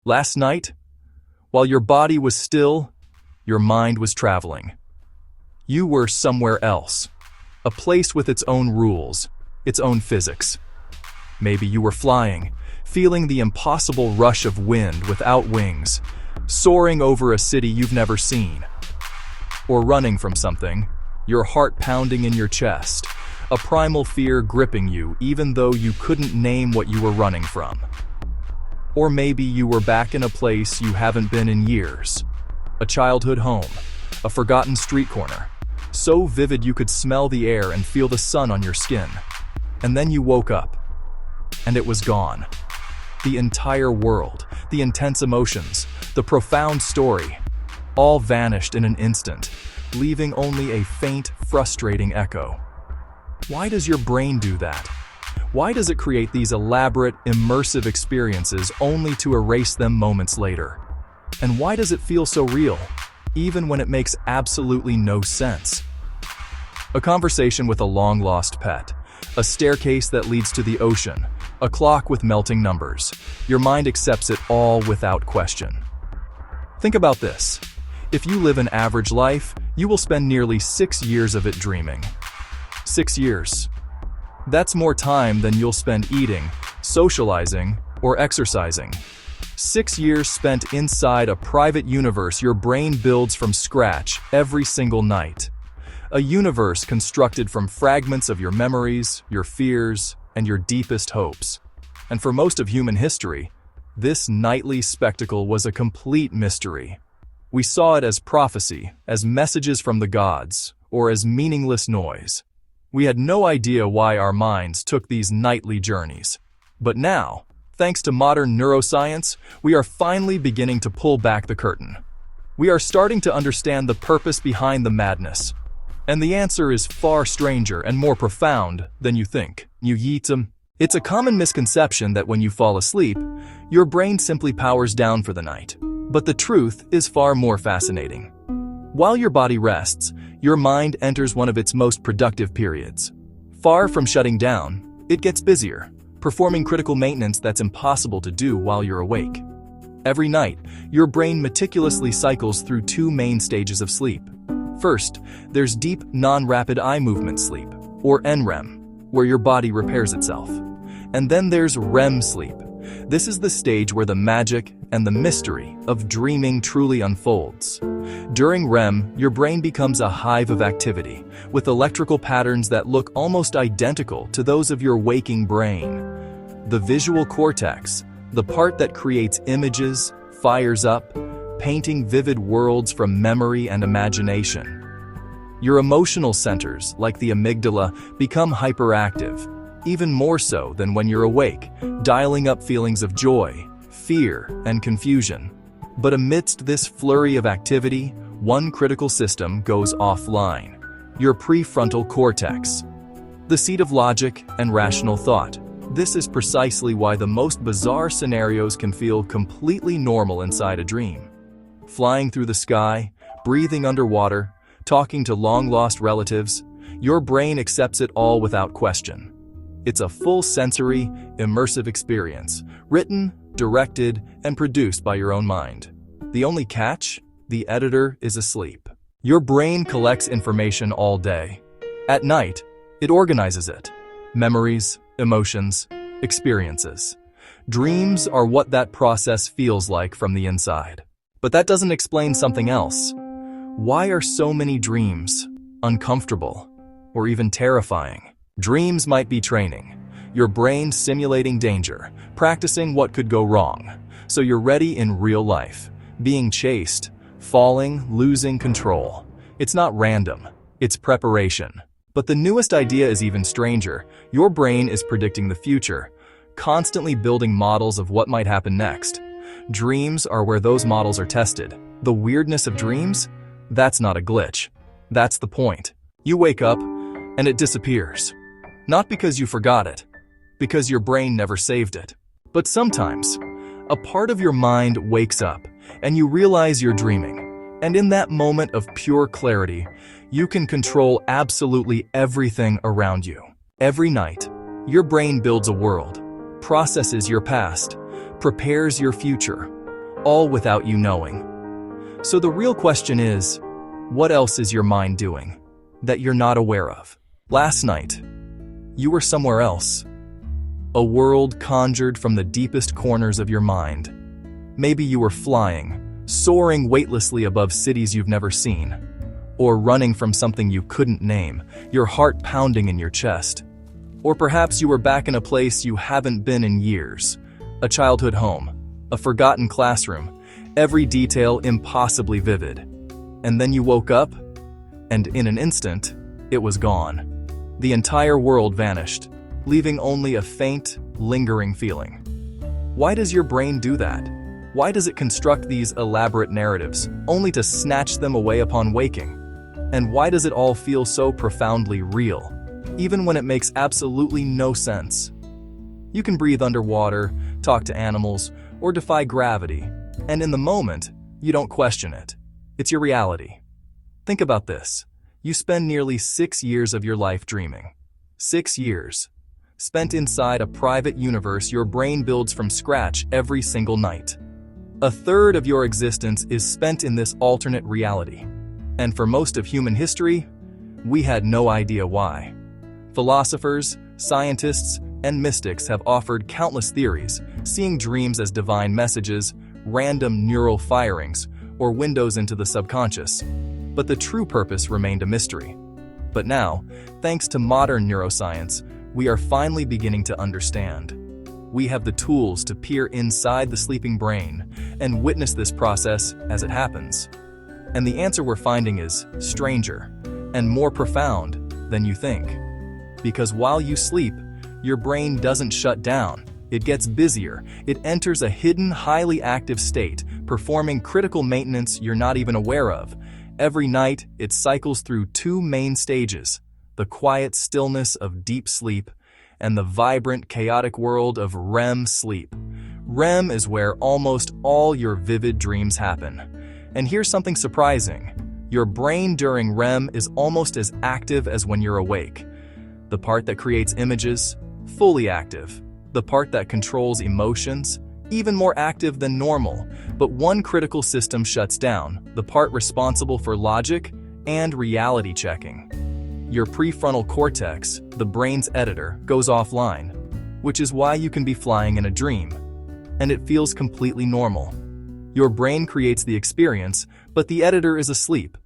Last night, while your body was still, your mind was traveling. You were somewhere else, a place with its own rules, its own physics. Maybe you were flying, feeling the impossible rush of wind without wings, soaring over a city you've never seen. Or running from something, your heart pounding in your chest, a primal fear gripping you even though you couldn't name what you were running from. Or maybe you were back in a place you haven't been in years. A childhood home, a forgotten street corner, so vivid you could smell the air and feel the sun on your skin. And then you woke up, and it was gone. The entire world, the intense emotions, the profound story, all vanished in an instant, leaving only a faint, frustrating echo. Why does your brain do that? Why does it create these elaborate, immersive experiences only to erase them moments later? And why does it feel so real, even when it makes absolutely no sense? A conversation with a long-lost pet, a staircase that leads to the ocean, a clock with melting numbers. Your mind accepts it all without question. Think about this. If you live an average life, you will spend nearly 6 years of it dreaming. 6 years. That's more time than you'll spend eating, socializing, or exercising. 6 years spent inside a private universe your brain builds from scratch every single night. A universe constructed from fragments of your memories, your fears, and your deepest hopes. And for most of human history, this nightly spectacle was a complete mystery. We saw it as prophecy, as messages from the gods, or as meaningless noise. We had no idea why our minds took these nightly journeys. But now, thanks to modern neuroscience, we are finally beginning to pull back the curtain. We are starting to understand the purpose behind the madness. And the answer is far stranger and more profound than you think. It's a common misconception that when you fall asleep, your brain simply powers down for the night. But the truth is far more fascinating. While your body rests, your mind enters one of its most productive periods. Far from shutting down, it gets busier, performing critical maintenance that's impossible to do while you're awake. Every night, your brain meticulously cycles through 2 main stages of sleep. First, there's deep, non-rapid eye movement sleep, or NREM, where your body repairs itself. And then there's REM sleep. This is the stage where the magic and the mystery of dreaming truly unfolds. During REM, your brain becomes a hive of activity, with electrical patterns that look almost identical to those of your waking brain. The visual cortex, the part that creates images, fires up, painting vivid worlds from memory and imagination. Your emotional centers, like the amygdala, become hyperactive, even more so than when you're awake, dialing up feelings of joy, fear, and confusion. But amidst this flurry of activity, one critical system goes offline: your prefrontal cortex, the seat of logic and rational thought. This is precisely why the most bizarre scenarios can feel completely normal inside a dream. Flying through the sky, breathing underwater, talking to long-lost relatives, your brain accepts it all without question. It's a full sensory, immersive experience, written, directed, and produced by your own mind. The only catch? The editor is asleep. Your brain collects information all day. At night, it organizes it. Memories, emotions, experiences. Dreams are what that process feels like from the inside. But that doesn't explain something else. Why are so many dreams uncomfortable or even terrifying? Dreams might be training, your brain simulating danger, practicing what could go wrong, so you're ready in real life, being chased, falling, losing control. It's not random, it's preparation. But the newest idea is even stranger. Your brain is predicting the future, constantly building models of what might happen next. Dreams are where those models are tested. The weirdness of dreams? That's not a glitch. That's the point. You wake up, and it disappears. Not because you forgot it, because your brain never saved it. But sometimes, a part of your mind wakes up, and you realize you're dreaming. And in that moment of pure clarity, you can control absolutely everything around you. Every night, your brain builds a world, processes your past, prepares your future, all without you knowing. So the real question is, what else is your mind doing that you're not aware of? Last night, you were somewhere else. A world conjured from the deepest corners of your mind. Maybe you were flying, soaring weightlessly above cities you've never seen, or running from something you couldn't name, your heart pounding in your chest. Or perhaps you were back in a place you haven't been in years, a childhood home, a forgotten classroom, every detail impossibly vivid. And then you woke up, and in an instant, it was gone. The entire world vanished, leaving only a faint, lingering feeling. Why does your brain do that? Why does it construct these elaborate narratives, only to snatch them away upon waking? And why does it all feel so profoundly real, even when it makes absolutely no sense? You can breathe underwater, talk to animals, or defy gravity, and in the moment, you don't question it. It's your reality. Think about this. You spend nearly 6 years of your life dreaming. 6 years. Spent inside a private universe your brain builds from scratch every single night. A third of your existence is spent in this alternate reality. And for most of human history, we had no idea why. Philosophers, scientists, and mystics have offered countless theories, seeing dreams as divine messages, random neural firings, or windows into the subconscious. But the true purpose remained a mystery. But now, thanks to modern neuroscience, we are finally beginning to understand. We have the tools to peer inside the sleeping brain and witness this process as it happens. And the answer we're finding is stranger and more profound than you think. Because while you sleep, your brain doesn't shut down. It gets busier. It enters a hidden, highly active state, performing critical maintenance you're not even aware of. Every night, it cycles through 2 main stages: the quiet stillness of deep sleep and the vibrant, chaotic world of REM sleep. REM is where almost all your vivid dreams happen. And here's something surprising. Your brain during REM is almost as active as when you're awake. The part that creates images, fully active. The part that controls emotions, even more active than normal. But one critical system shuts down, the part responsible for logic and reality checking. Your prefrontal cortex, the brain's editor, goes offline, which is why you can be flying in a dream. And it feels completely normal. Your brain creates the experience, but the editor is asleep,